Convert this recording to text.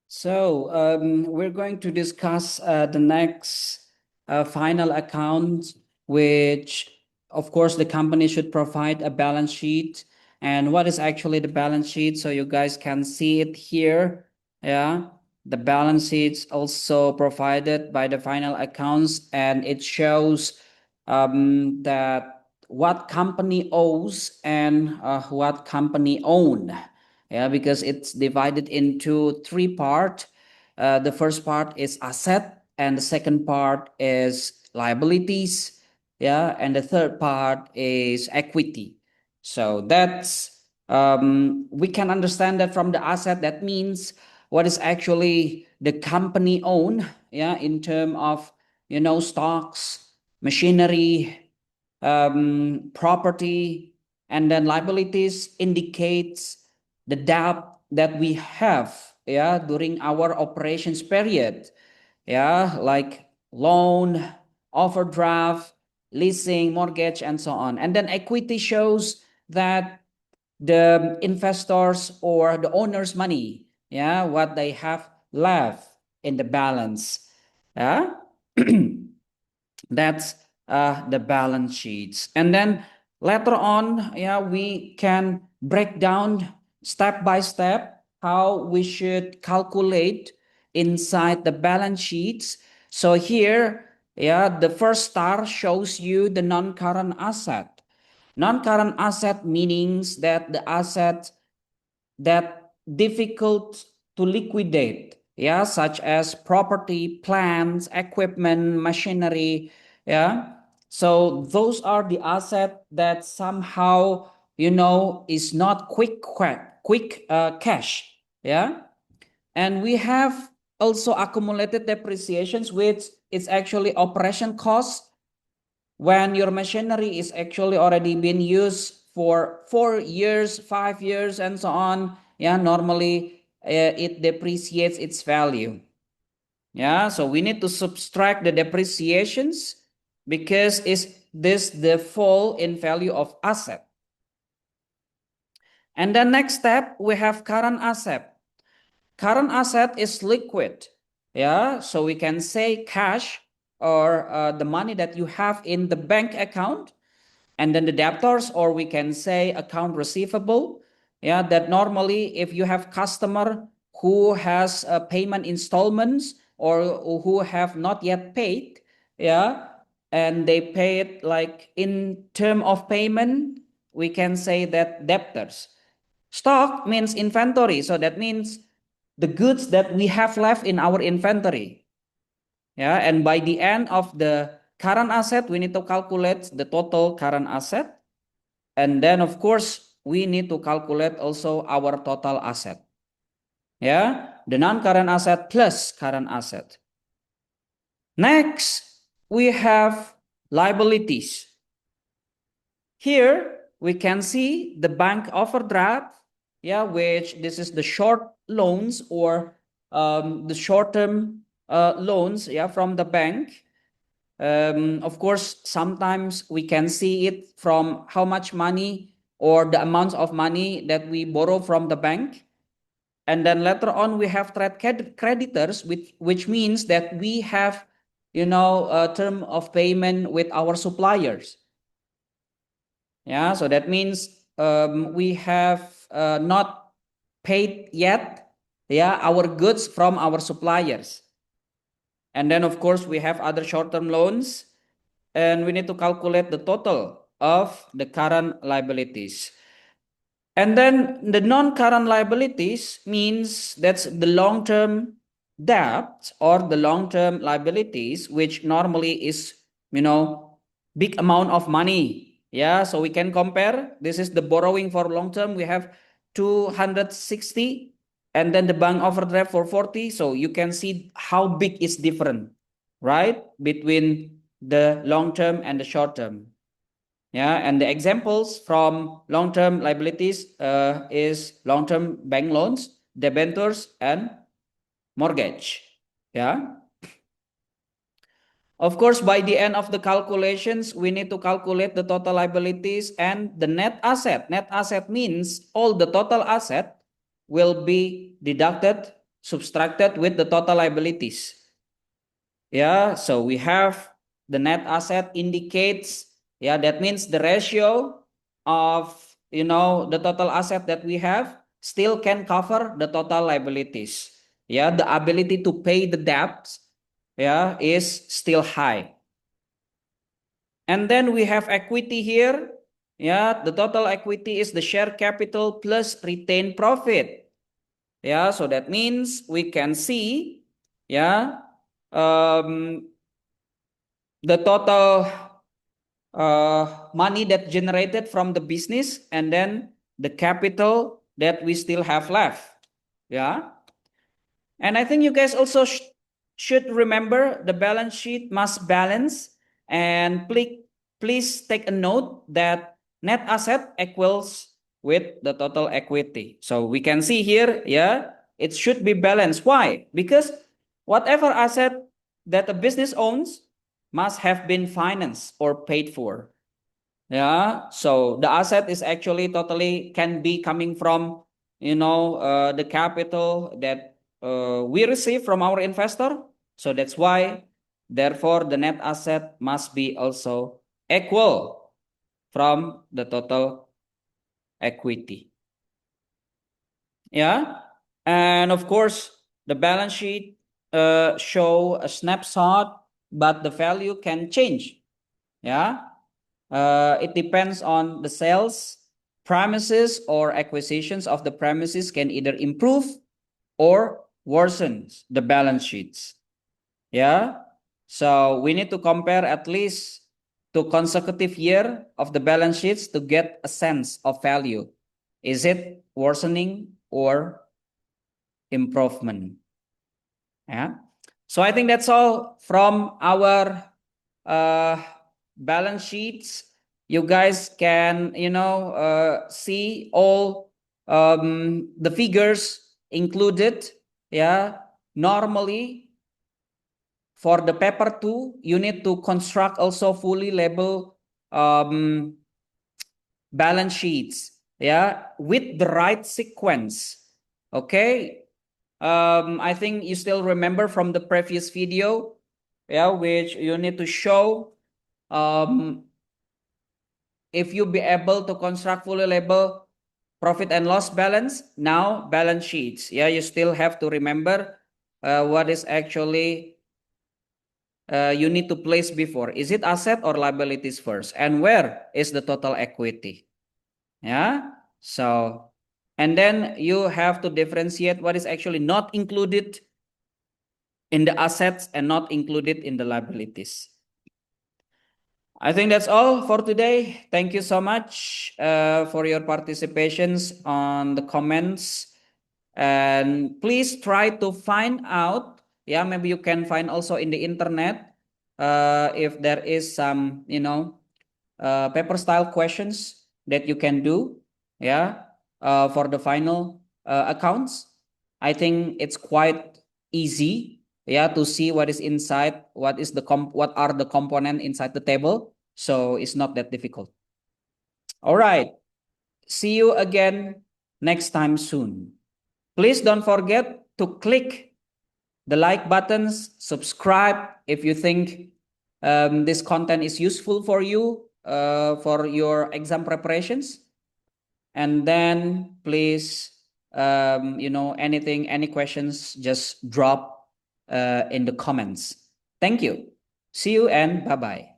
So we're going to discuss the next final account, which of course the company should provide a balance sheet. And what is actually the balance sheet? So you guys can see it here. Yeah, the balance sheet's also provided by the final accounts, and it shows that what company owes and what company own. Yeah, because it's divided into three parts. The first part is asset, and the second part is liabilities. Yeah, and the third part is equity. So that's we can understand that from the asset. That means what is actually the company own. Yeah, in term of stocks, machinery, property, and then liabilities indicates the debt that we have, yeah, during our operations period, yeah, like loan, overdraft, leasing, mortgage, and so on. And then equity shows that the investors or the owners money, yeah, what they have left in the balance, yeah. That's the balance sheets. And then later on, yeah, we can break down step by step how we should calculate inside the balance sheets. So here, yeah, the first star shows you the non-current asset. Non-current asset means that the asset that difficult to liquidate, yeah, such as property, plants, equipment, machinery, yeah. So those are the asset that somehow is not quick cash, yeah. And we have also accumulated depreciations, which is actually operation cost when your machinery is actually already been used for 4 years, 5 years, and so on. Yeah, normally it depreciates its value. Yeah, so we need to subtract the depreciations because is this the fall in value of asset. And the next step, we have current asset. Current asset is liquid. Yeah, so we can say cash or the money that you have in the bank account. And then the debtors, or we can say account receivable. Yeah, that normally if you have customer who has payment installments or who have not yet paid, yeah, and they pay it like in term of payment, we can say that debtors. Stock means inventory, so that means the goods that we have left in our inventory. Yeah, and by the end of the current asset, we need to calculate the total current asset. And then, of course, we need to calculate also our total asset. Yeah, the non-current asset plus current asset. Next, we have liabilities. Here, we can see the bank overdraft, yeah, which this is the short loans or the short-term loans, yeah, from the bank. Of course, sometimes we can see it from how much money or the amounts of money that we borrow from the bank. And then later on, we have trade creditors, which means that we have, a term of payment with our suppliers. Yeah, so that means we have not paid yet, yeah, our goods from our suppliers. And then, of course, we have other short-term loans, and we need to calculate the total of the current liabilities. And then the non-current liabilities means that's the long-term debt or the long-term liabilities, which normally is, big amount of money. Yeah, so we can compare. This is the borrowing for long-term. We have 260 and then the bank overdraft for 40. So you can see how big is different, right? Between the long-term and the short-term. Yeah, and the examples from long-term liabilities is long-term bank loans, debentures, and mortgage. Yeah. Of course, by the end of the calculations, we need to calculate the total liabilities and the net asset. Net asset means all the total asset will be deducted subtracted with the total liabilities. Yeah, so we have the net asset indicates, yeah, that means the ratio of, the total asset that we have still can cover the total liabilities. Yeah, the ability to pay the debts, yeah, is still high. And then we have equity here. Yeah, the total equity is the share capital plus retained profit. Yeah, so that means we can see, yeah, the total money that generated from the business and then the capital that we still have left. Yeah. And I think you guys also should remember the balance sheet must balance, and please take a note that net asset equals with the total equity. So we can see here, yeah, it should be balanced. Why? Because whatever asset that a business owns must have been financed or paid for. Yeah, so the asset is actually totally can be coming from, the capital that we receive from our investor. So that's why, therefore, the net asset must be also equal from the total equity. Yeah, and of course, the balance sheet show a snapshot, but the value can change. Yeah. It depends on the sales, premises, or acquisitions of the premises can either improve or worsen the balance sheets. Yeah. So we need to compare at least to consecutive year of the balance sheets to get a sense of value. Is it worsening or improvement? Yeah. So I think that's all from our balance sheets. You guys can, see all the figures included. Yeah. Normally, for the paper 2, you need to construct also fully labeled balance sheets. Yeah. With the right sequence. Okay. I think you still remember from the previous video, yeah, which you need to show if you be able to construct fully labeled profit and loss balance. Now balance sheets, yeah, you still have to remember what is actually you need to place before. Is it asset or liabilities first, and where is the total equity? Yeah, so and then you have to differentiate what is actually not included in the assets and not included in the liabilities. I think that's all for today. Thank you so much for your participations on the comments. And please try to find out, yeah, maybe you can find also in the internet if there is some, paper style questions that you can do, yeah, for the final accounts. I think it's quite easy, yeah, to see what is inside, what are the component inside the table. So it's not that difficult. All right. See you again next time soon. Please don't forget to click the like buttons, subscribe if you think this content is useful for you for your exam preparations. And then please, any questions, just drop in the comments. Thank you. See you and bye-bye.